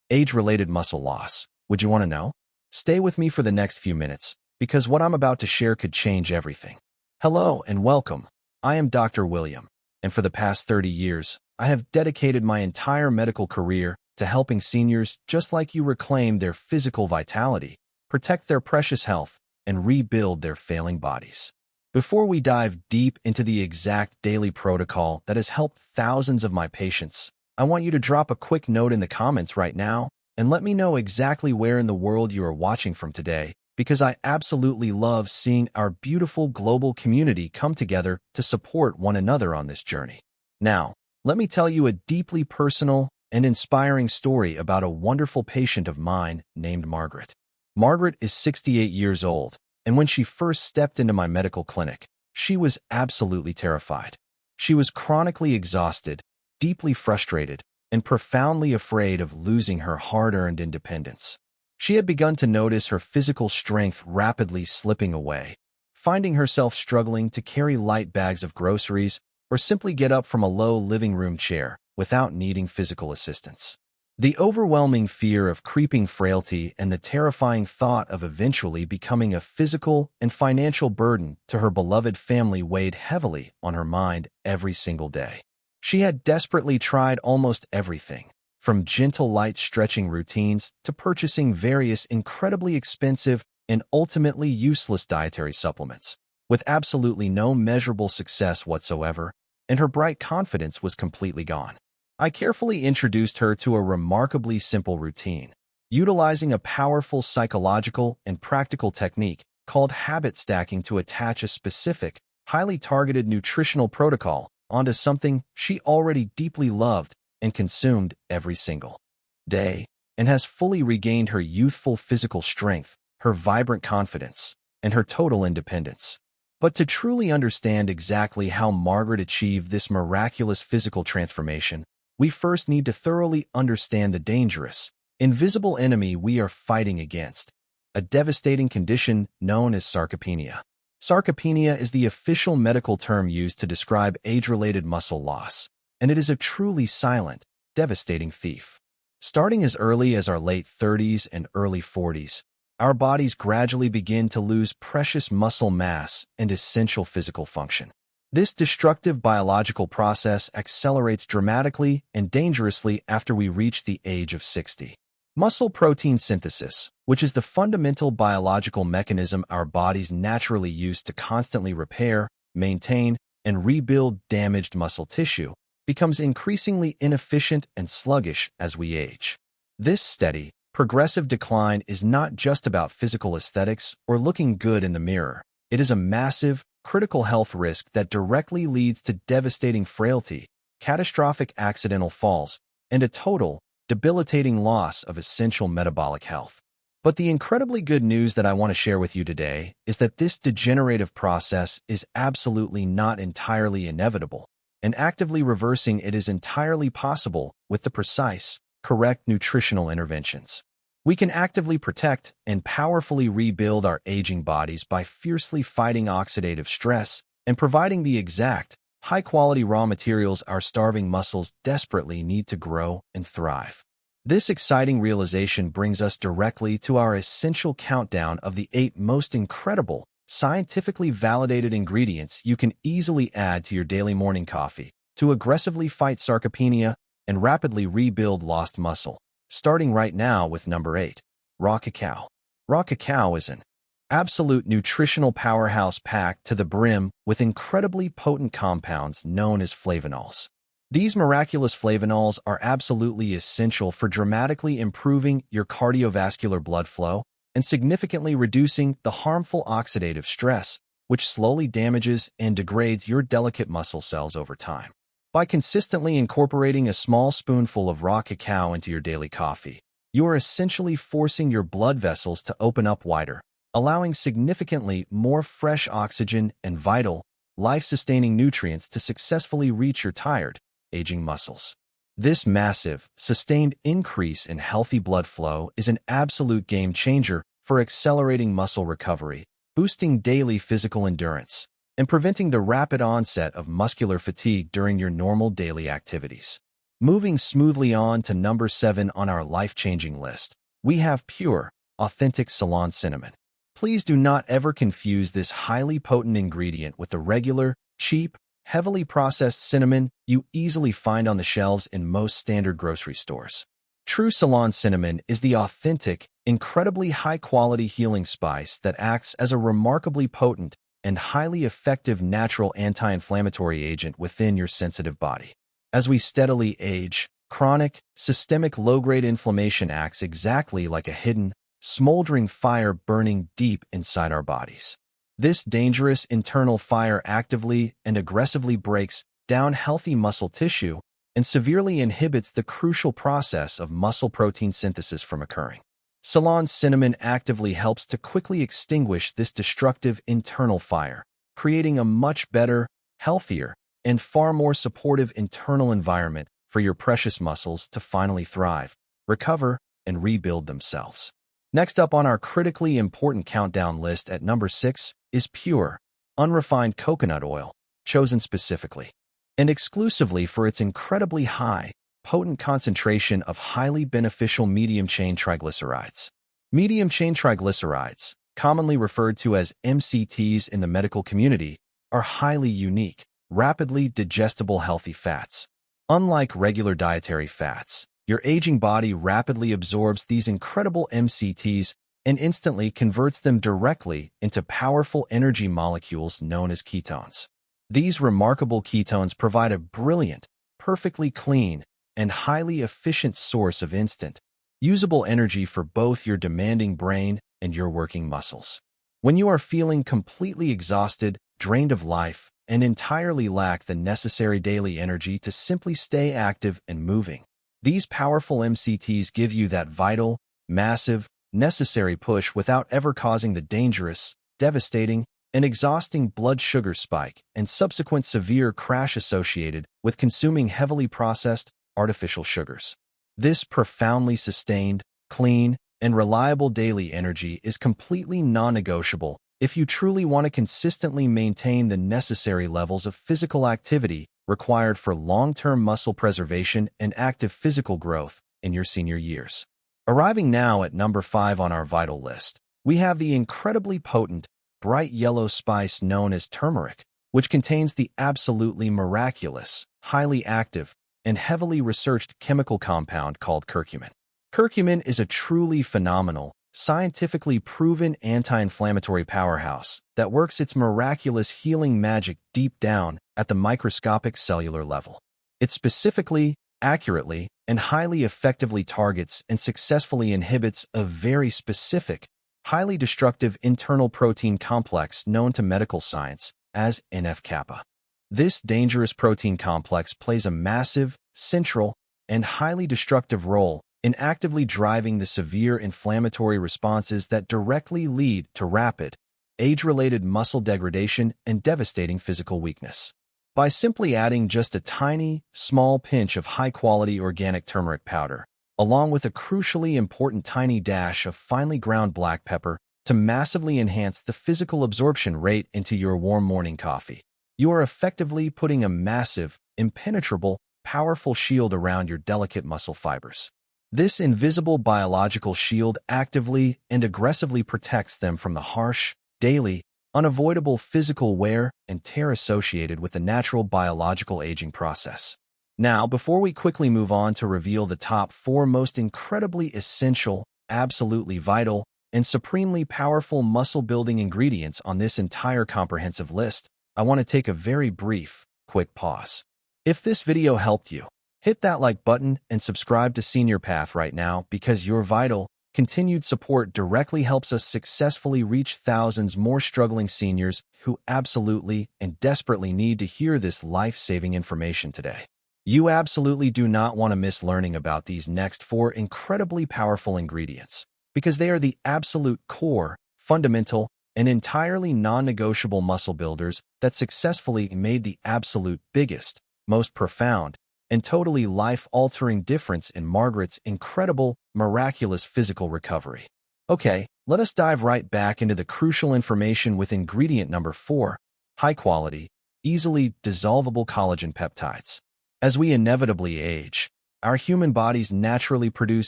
age-related muscle loss. Would you want to know? Stay with me for the next few minutes, because what I'm about to share could change everything. Hello and welcome. I am Dr. William, and for the past 30 years, I have dedicated my entire medical career to helping seniors just like you reclaim their physical vitality, protect their precious health, and rebuild their failing bodies. Before we dive deep into the exact daily protocol that has helped thousands of my patients, I want you to drop a quick note in the comments right now and let me know exactly where in the world you are watching from today, because I absolutely love seeing our beautiful global community come together to support one another on this journey. Now, let me tell you a deeply personal and inspiring story about a wonderful patient of mine named Margaret. Margaret is 68 years old, and when she first stepped into my medical clinic, she was absolutely terrified. She was chronically exhausted, deeply frustrated, and profoundly afraid of losing her hard-earned independence. She had begun to notice her physical strength rapidly slipping away, finding herself struggling to carry light bags of groceries or simply get up from a low living room chair without needing physical assistance. The overwhelming fear of creeping frailty and the terrifying thought of eventually becoming a physical and financial burden to her beloved family weighed heavily on her mind every single day. She had desperately tried almost everything, from gentle light stretching routines to purchasing various incredibly expensive and ultimately useless dietary supplements, with absolutely no measurable success whatsoever, and her bright confidence was completely gone. I carefully introduced her to a remarkably simple routine, utilizing a powerful psychological and practical technique called habit stacking to attach a specific, highly targeted nutritional protocol onto something she already deeply loved and consumed every single day, and has fully regained her youthful physical strength, her vibrant confidence, and her total independence. But to truly understand exactly how Margaret achieved this miraculous physical transformation, we first need to thoroughly understand the dangerous, invisible enemy we are fighting against, a devastating condition known as sarcopenia. Sarcopenia is the official medical term used to describe age-related muscle loss, and it is a truly silent, devastating thief. Starting as early as our late 30s and early 40s, our bodies gradually begin to lose precious muscle mass and essential physical function. This destructive biological process accelerates dramatically and dangerously after we reach the age of 60. Muscle protein synthesis, which is the fundamental biological mechanism our bodies naturally use to constantly repair, maintain, and rebuild damaged muscle tissue, becomes increasingly inefficient and sluggish as we age. This steady, progressive decline is not just about physical aesthetics or looking good in the mirror. It is a massive, critical health risk that directly leads to devastating frailty, catastrophic accidental falls, and a total, debilitating loss of essential metabolic health. But the incredibly good news that I want to share with you today is that this degenerative process is absolutely not entirely inevitable, and actively reversing it is entirely possible with the precise, correct nutritional interventions. We can actively protect and powerfully rebuild our aging bodies by fiercely fighting oxidative stress and providing the exact, high-quality raw materials our starving muscles desperately need to grow and thrive. This exciting realization brings us directly to our essential countdown of the 8 most incredible, scientifically validated ingredients you can easily add to your daily morning coffee to aggressively fight sarcopenia and rapidly rebuild lost muscle. Starting right now with number 8, raw cacao. Raw cacao is an absolute nutritional powerhouse packed to the brim with incredibly potent compounds known as flavonols. These miraculous flavonols are absolutely essential for dramatically improving your cardiovascular blood flow and significantly reducing the harmful oxidative stress, which slowly damages and degrades your delicate muscle cells over time. By consistently incorporating a small spoonful of raw cacao into your daily coffee, you are essentially forcing your blood vessels to open up wider, allowing significantly more fresh oxygen and vital, life-sustaining nutrients to successfully reach your tired, aging muscles. This massive, sustained increase in healthy blood flow is an absolute game changer for accelerating muscle recovery, boosting daily physical endurance, and preventing the rapid onset of muscular fatigue during your normal daily activities. Moving smoothly on to number 7 on our life-changing list, we have pure, authentic Ceylon cinnamon. Please do not ever confuse this highly potent ingredient with the regular, cheap, heavily processed cinnamon you easily find on the shelves in most standard grocery stores. True Ceylon cinnamon is the authentic, incredibly high-quality healing spice that acts as a remarkably potent and highly effective natural anti-inflammatory agent within your sensitive body. As we steadily age, chronic, systemic low-grade inflammation acts exactly like a hidden, smoldering fire burning deep inside our bodies. This dangerous internal fire actively and aggressively breaks down healthy muscle tissue and severely inhibits the crucial process of muscle protein synthesis from occurring. Ceylon cinnamon actively helps to quickly extinguish this destructive internal fire, creating a much better, healthier, and far more supportive internal environment for your precious muscles to finally thrive, recover, and rebuild themselves. Next up on our critically important countdown list at number 6 is pure, unrefined coconut oil, chosen specifically and exclusively for its incredibly high, potent concentration of highly beneficial medium-chain triglycerides. Medium-chain triglycerides, commonly referred to as MCTs in the medical community, are highly unique, rapidly digestible healthy fats. Unlike regular dietary fats, your aging body rapidly absorbs these incredible MCTs and instantly converts them directly into powerful energy molecules known as ketones. These remarkable ketones provide a brilliant, perfectly clean, and highly efficient source of instant, usable energy for both your demanding brain and your working muscles. When you are feeling completely exhausted, drained of life, and entirely lack the necessary daily energy to simply stay active and moving, these powerful MCTs give you that vital, massive, necessary push without ever causing the dangerous, devastating, and exhausting blood sugar spike and subsequent severe crash associated with consuming heavily processed, artificial sugars. This profoundly sustained, clean, and reliable daily energy is completely non-negotiable if you truly want to consistently maintain the necessary levels of physical activity required for long-term muscle preservation and active physical growth in your senior years. Arriving now at number 5 on our vital list, we have the incredibly potent, bright yellow spice known as turmeric, which contains the absolutely miraculous, highly active, and heavily researched chemical compound called curcumin. Curcumin is a truly phenomenal, scientifically proven anti-inflammatory powerhouse that works its miraculous healing magic deep down at the microscopic cellular level. It specifically, accurately, and highly effectively targets and successfully inhibits a very specific, highly destructive internal protein complex known to medical science as NF-kappa. This dangerous protein complex plays a massive, central, and highly destructive role in actively driving the severe inflammatory responses that directly lead to rapid, age-related muscle degradation and devastating physical weakness. By simply adding just a tiny, small pinch of high-quality organic turmeric powder, along with a crucially important tiny dash of finely ground black pepper to massively enhance the physical absorption rate into your warm morning coffee, you are effectively putting a massive, impenetrable, powerful shield around your delicate muscle fibers. This invisible biological shield actively and aggressively protects them from the harsh, daily, unavoidable physical wear and tear associated with the natural biological aging process. Now, before we quickly move on to reveal the top 4 most incredibly essential, absolutely vital, and supremely powerful muscle-building ingredients on this entire comprehensive list, I want to take a very brief, quick pause. If this video helped you, hit that like button and subscribe to Senior Path right now because your vital, continued support directly helps us successfully reach thousands more struggling seniors who absolutely and desperately need to hear this life-saving information today. You absolutely do not want to miss learning about these next 4 incredibly powerful ingredients, because they are the absolute core, fundamental, and entirely non-negotiable muscle builders that successfully made the absolute biggest, most profound, and totally life-altering difference in Margaret's incredible, miraculous physical recovery. Okay, let us dive right back into the crucial information with ingredient number 4, high-quality, easily dissolvable collagen peptides. As we inevitably age, our human bodies naturally produce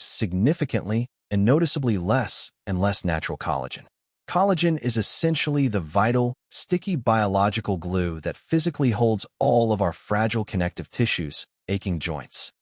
significantly and noticeably less and less natural collagen. Collagen is essentially the vital, sticky biological glue that physically holds all of our fragile connective tissues, aching joints,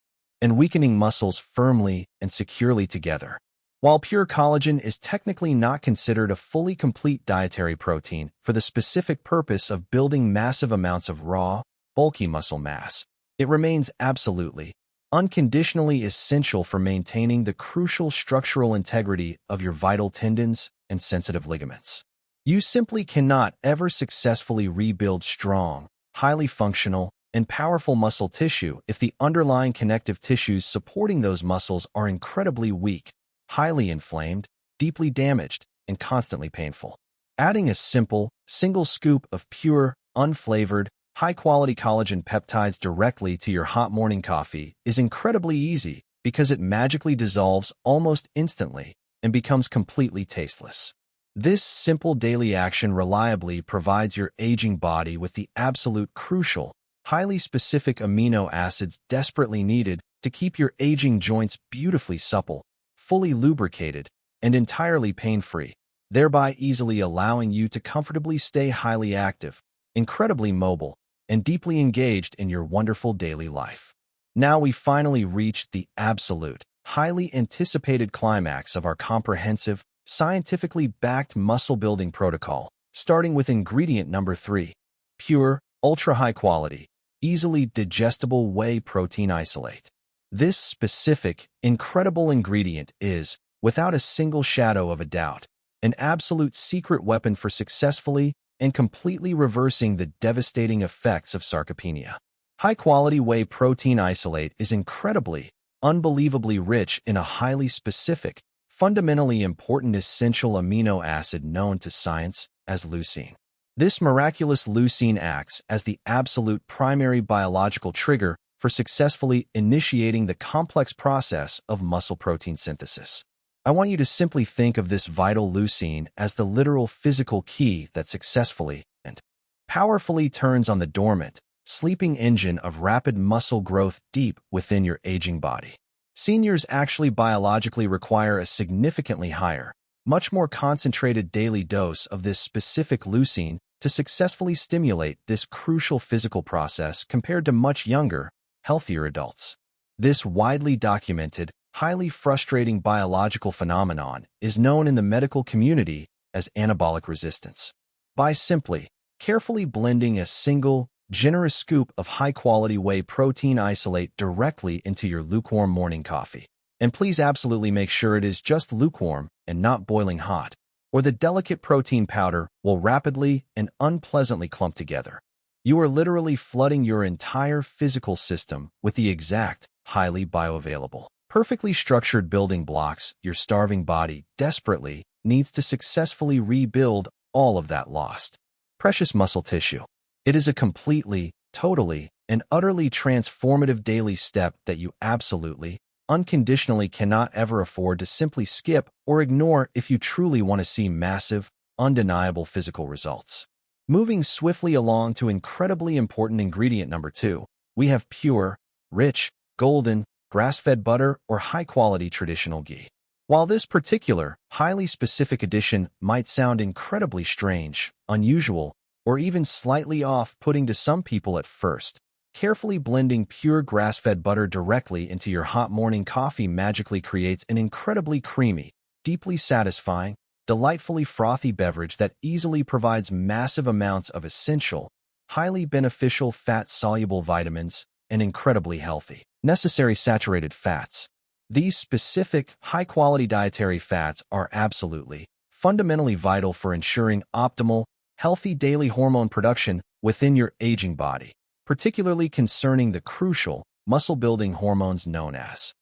and weakening muscles firmly and securely together. While pure collagen is technically not considered a fully complete dietary protein for the specific purpose of building massive amounts of raw, bulky muscle mass, it remains absolutely, unconditionally essential for maintaining the crucial structural integrity of your vital tendons and sensitive ligaments. You simply cannot ever successfully rebuild strong, highly functional, and powerful muscle tissue if the underlying connective tissues supporting those muscles are incredibly weak, highly inflamed, deeply damaged, and constantly painful. Adding a simple, single scoop of pure, unflavored, high-quality collagen peptides directly to your hot morning coffee is incredibly easy because it magically dissolves almost instantly and becomes completely tasteless. This simple daily action reliably provides your aging body with the absolute crucial, highly specific amino acids desperately needed to keep your aging joints beautifully supple, fully lubricated, and entirely pain-free, thereby easily allowing you to comfortably stay highly active, incredibly mobile, and deeply engaged in your wonderful daily life. Now we finally reached the absolute, highly anticipated climax of our comprehensive, scientifically backed muscle-building protocol, starting with ingredient number 3, pure, ultra-high-quality, easily digestible whey protein isolate. This specific, incredible ingredient is, without a single shadow of a doubt, an absolute secret weapon for successfully and completely reversing the devastating effects of sarcopenia. High-quality whey protein isolate is incredibly, unbelievably rich in a highly specific, fundamentally important essential amino acid known to science as leucine. This miraculous leucine acts as the absolute primary biological trigger for successfully initiating the complex process of muscle protein synthesis. I want you to simply think of this vital leucine as the literal physical key that successfully and powerfully turns on the dormant, sleeping engine of rapid muscle growth deep within your aging body. Seniors actually biologically require a significantly higher, much more concentrated daily dose of this specific leucine to successfully stimulate this crucial physical process compared to much younger, healthier adults. This widely documented, highly frustrating biological phenomenon is known in the medical community as anabolic resistance. By simply, carefully blending a single, generous scoop of high-quality whey protein isolate directly into your lukewarm morning coffee. And please absolutely make sure it is just lukewarm and not boiling hot, or the delicate protein powder will rapidly and unpleasantly clump together. You are literally flooding your entire physical system with the exact, highly bioavailable, perfectly structured building blocks your starving body desperately needs to successfully rebuild all of that lost, precious muscle tissue. It is a completely, totally, and utterly transformative daily step that you absolutely, unconditionally cannot ever afford to simply skip or ignore if you truly want to see massive, undeniable physical results. Moving swiftly along to incredibly important ingredient number 2, we have pure, rich, golden, grass-fed butter or high-quality traditional ghee. While this particular, highly specific addition might sound incredibly strange, unusual, or even slightly off-putting to some people at first, carefully blending pure grass-fed butter directly into your hot morning coffee magically creates an incredibly creamy, deeply satisfying, delightfully frothy beverage that easily provides massive amounts of essential, highly beneficial fat-soluble vitamins and incredibly healthy, necessary saturated fats. These specific, high-quality dietary fats are absolutely, fundamentally vital for ensuring optimal, healthy daily hormone production within your aging body, particularly concerning the crucial, muscle-building hormones known as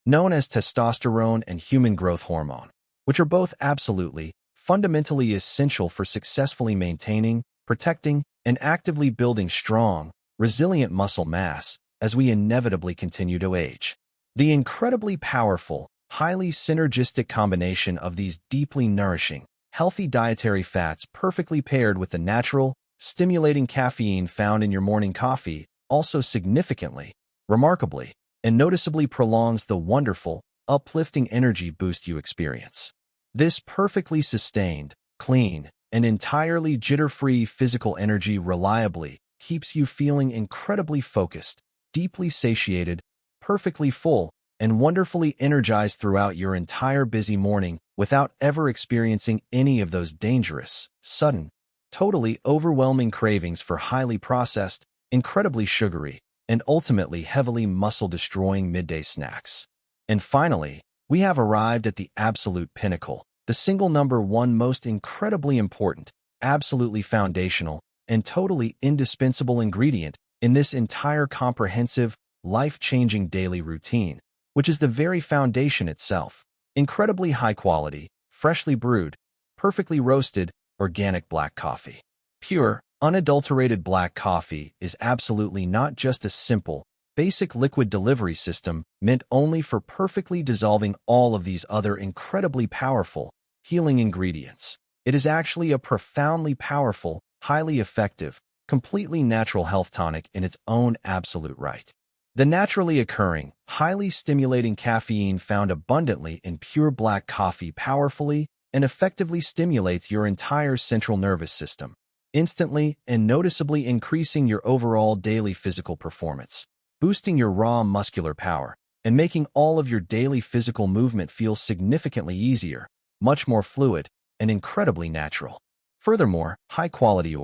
testosterone and human growth hormone, which are both absolutely, fundamentally essential for successfully maintaining, protecting, and actively building strong, resilient muscle mass as we inevitably continue to age. The incredibly powerful, highly synergistic combination of these deeply nourishing, healthy dietary fats perfectly paired with the natural, stimulating caffeine found in your morning coffee also significantly, remarkably and noticeably prolongs the wonderful, uplifting energy boost you experience. This perfectly sustained, clean, and entirely jitter-free physical energy reliably keeps you feeling incredibly focused, deeply satiated, perfectly full, and wonderfully energized throughout your entire busy morning without ever experiencing any of those dangerous, sudden, totally overwhelming cravings for highly processed, incredibly sugary, and ultimately heavily muscle-destroying midday snacks. And finally, we have arrived at the absolute pinnacle, the single number one most incredibly important, absolutely foundational, and totally indispensable ingredient in this entire comprehensive, life-changing daily routine, which is the very foundation itself. Incredibly high quality, freshly brewed, perfectly roasted, organic black coffee. Pure, unadulterated black coffee is absolutely not just a simple, basic liquid delivery system meant only for perfectly dissolving all of these other incredibly powerful, healing ingredients. It is actually a profoundly powerful, highly effective, completely natural health tonic in its own absolute right. The naturally occurring, highly stimulating caffeine found abundantly in pure black coffee powerfully and effectively stimulates your entire central nervous system, instantly and noticeably increasing your overall daily physical performance, boosting your raw muscular power, and making all of your daily physical movement feel significantly easier, much more fluid, and incredibly natural. Furthermore, high-quality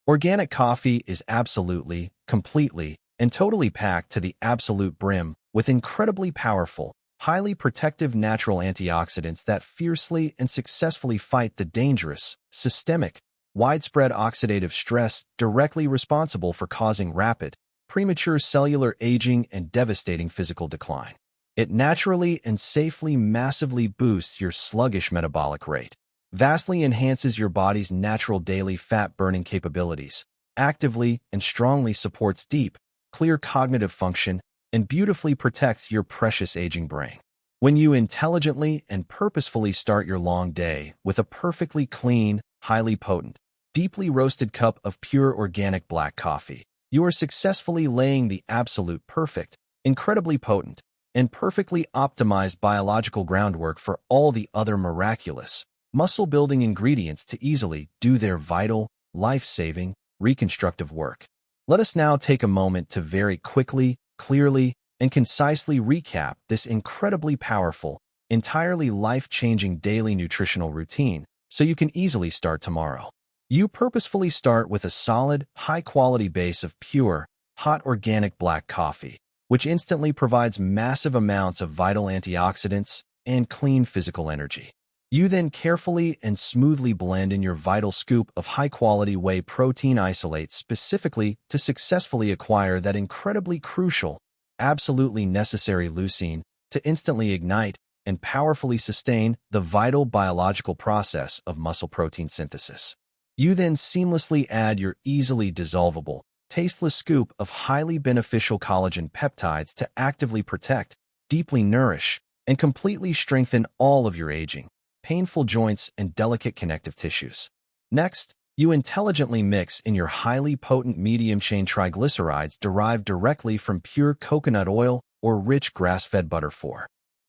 organic coffee is absolutely, completely, and totally packed to the absolute brim with incredibly powerful, highly protective natural antioxidants that fiercely and successfully fight the dangerous, systemic, widespread oxidative stress directly responsible for causing rapid, premature cellular aging and devastating physical decline. It naturally and safely massively boosts your sluggish metabolic rate, vastly enhances your body's natural daily fat-burning capabilities, actively and strongly supports deep, clear cognitive function, and beautifully protects your precious aging brain. When you intelligently and purposefully start your long day with a perfectly clean, highly potent, deeply roasted cup of pure organic black coffee, you are successfully laying the absolute perfect, incredibly potent, and perfectly optimized biological groundwork for all the other miraculous, muscle-building ingredients to easily do their vital, life-saving, reconstructive work. Let us now take a moment to very quickly, clearly, and concisely recap this incredibly powerful, entirely life-changing daily nutritional routine so you can easily start tomorrow. You purposefully start with a solid, high-quality base of pure, hot organic black coffee, which instantly provides massive amounts of vital antioxidants and clean physical energy. You then carefully and smoothly blend in your vital scoop of high-quality whey protein isolate specifically to successfully acquire that incredibly crucial, absolutely necessary leucine to instantly ignite and powerfully sustain the vital biological process of muscle protein synthesis. You then seamlessly add your easily dissolvable, tasteless scoop of highly beneficial collagen peptides to actively protect, deeply nourish, and completely strengthen all of your aging, painful joints, and delicate connective tissues. Next, you intelligently mix in your highly potent medium-chain triglycerides derived directly from pure coconut oil or rich grass-fed butter for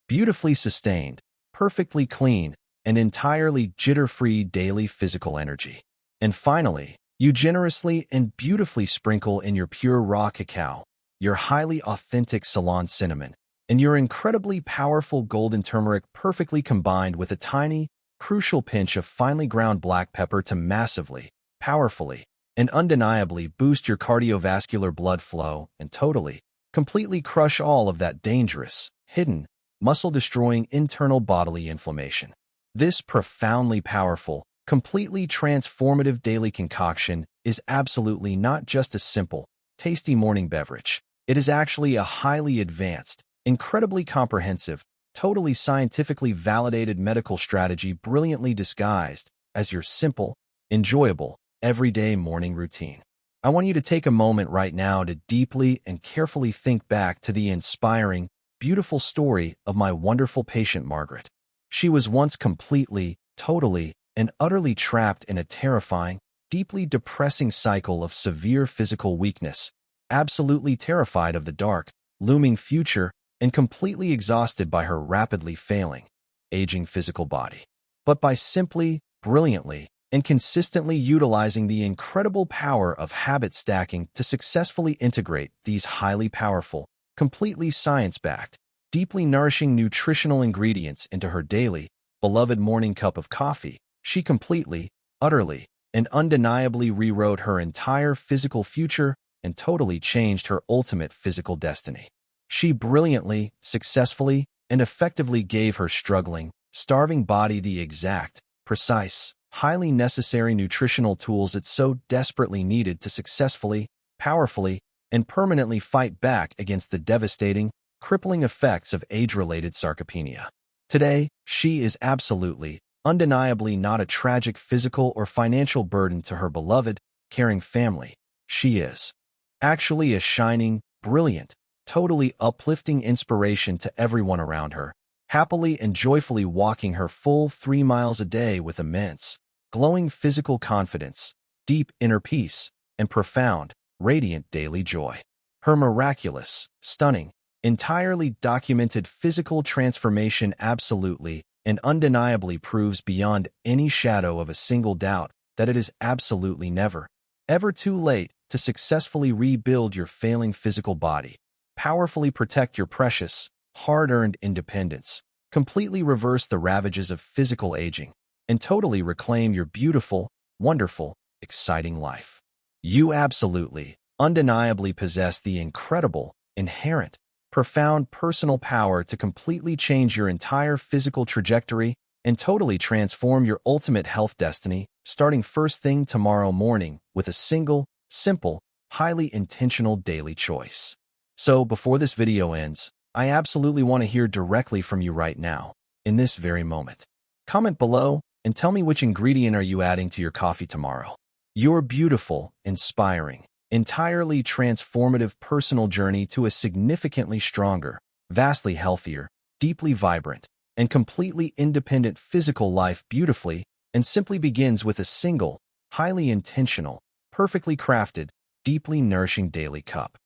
beautifully sustained, perfectly clean, and entirely jitter-free daily physical energy. And finally, you generously and beautifully sprinkle in your pure raw cacao, your highly authentic Ceylon cinnamon, and your incredibly powerful golden turmeric perfectly combined with a tiny, crucial pinch of finely ground black pepper to massively, powerfully, and undeniably boost your cardiovascular blood flow and totally, completely crush all of that dangerous, hidden, muscle-destroying internal bodily inflammation. This profoundly powerful, completely transformative daily concoction is absolutely not just a simple, tasty morning beverage. It is actually a highly advanced, incredibly comprehensive, totally scientifically validated medical strategy brilliantly disguised as your simple, enjoyable, everyday morning routine. I want you to take a moment right now to deeply and carefully think back to the inspiring, beautiful story of my wonderful patient Margaret. She was once completely, totally, and utterly trapped in a terrifying, deeply depressing cycle of severe physical weakness, absolutely terrified of the dark, looming future, and completely exhausted by her rapidly failing, aging physical body. But by simply, brilliantly, and consistently utilizing the incredible power of habit stacking to successfully integrate these highly powerful, completely science-backed, deeply nourishing nutritional ingredients into her daily, beloved morning cup of coffee, she completely, utterly, and undeniably rewrote her entire physical future and totally changed her ultimate physical destiny. She brilliantly, successfully, and effectively gave her struggling, starving body the exact, precise, highly necessary nutritional tools it so desperately needed to successfully, powerfully, and permanently fight back against the devastating, crippling effects of age-related sarcopenia. Today, she is absolutely, undeniably not a tragic physical or financial burden to her beloved, caring family. She is actually a shining, brilliant, totally uplifting inspiration to everyone around her, happily and joyfully walking her full 3 miles a day with immense, glowing physical confidence, deep inner peace, and profound, radiant daily joy. Her miraculous, stunning, entirely documented physical transformation absolutely and undeniably proves beyond any shadow of a single doubt that it is absolutely never, ever too late to successfully rebuild your failing physical body, powerfully protect your precious, hard-earned independence, completely reverse the ravages of physical aging, and totally reclaim your beautiful, wonderful, exciting life. You absolutely, undeniably possess the incredible, inherent, profound personal power to completely change your entire physical trajectory and totally transform your ultimate health destiny, starting first thing tomorrow morning with a single, simple, highly intentional daily choice. So, before this video ends, I absolutely want to hear directly from you right now, in this very moment. Comment below and tell me which ingredient are you adding to your coffee tomorrow. Your beautiful, inspiring, entirely transformative personal journey to a significantly stronger, vastly healthier, deeply vibrant, and completely independent physical life beautifully and simply begins with a single, highly intentional, perfectly crafted, deeply nourishing daily cup.